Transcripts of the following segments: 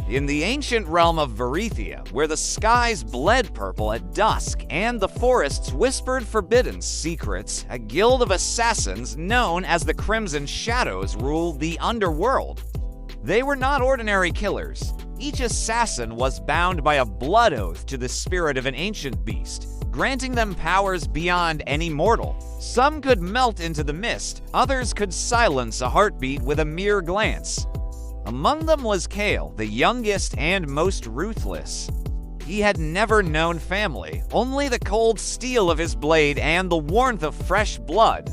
In the ancient realm of Varethia, where the skies bled purple at dusk and the forests whispered forbidden secrets, a guild of assassins known as the Crimson Shadows ruled the underworld. They were not ordinary killers. Each assassin was bound by a blood oath to the spirit of an ancient beast, granting them powers beyond any mortal. Some could melt into the mist, others could silence a heartbeat with a mere glance. Among them was Kael, the youngest and most ruthless. He had never known family, only the cold steel of his blade and the warmth of fresh blood.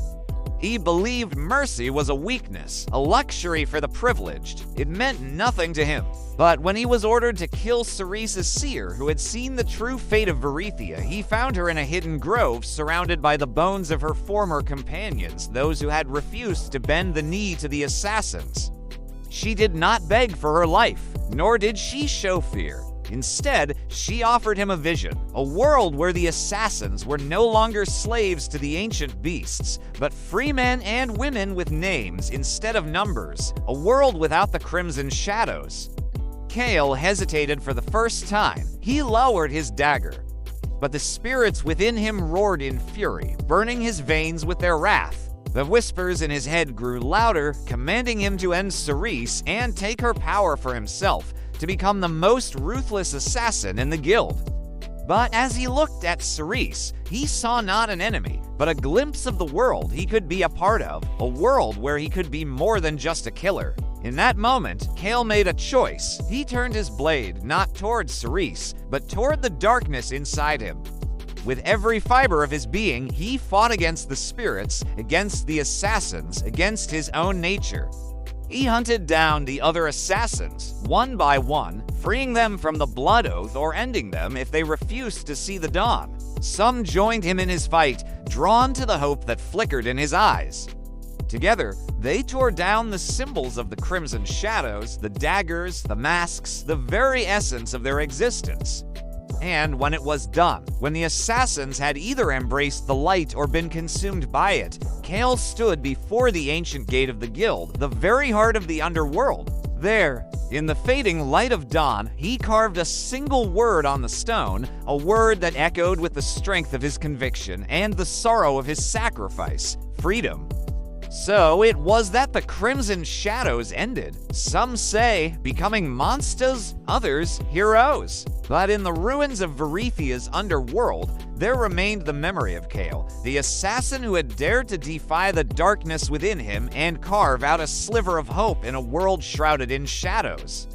He believed mercy was a weakness, a luxury for the privileged. It meant nothing to him. But when he was ordered to kill Cerese's seer, who had seen the true fate of Varethia, he found her in a hidden grove surrounded by the bones of her former companions, those who had refused to bend the knee to the assassins. She did not beg for her life, nor did she show fear. Instead, she offered him a vision, a world where the assassins were no longer slaves to the ancient beasts, but free men and women with names instead of numbers, a world without the Crimson Shadows. Kael hesitated for the first time. He lowered his dagger, but the spirits within him roared in fury, burning his veins with their wrath. The whispers in his head grew louder, commanding him to end Cerese and take her power for himself, to become the most ruthless assassin in the guild. But as he looked at Cerese, he saw not an enemy, but a glimpse of the world he could be a part of, a world where he could be more than just a killer. In that moment, Kael made a choice. He turned his blade not toward Cerese, but toward the darkness inside him. With every fiber of his being, he fought against the spirits, against the assassins, against his own nature. He hunted down the other assassins, one by one, freeing them from the blood oath or ending them if they refused to see the dawn. Some joined him in his fight, drawn to the hope that flickered in his eyes. Together, they tore down the symbols of the Crimson Shadows, the daggers, the masks, the very essence of their existence. And when it was done, when the assassins had either embraced the light or been consumed by it, Kael stood before the ancient gate of the guild, the very heart of the underworld. There, in the fading light of dawn, he carved a single word on the stone, a word that echoed with the strength of his conviction and the sorrow of his sacrifice: freedom. So it was that the Crimson Shadows ended. Some say becoming monsters, others heroes. But in the ruins of Varethia's underworld, there remained the memory of Kael, the assassin who had dared to defy the darkness within him and carve out a sliver of hope in a world shrouded in shadows.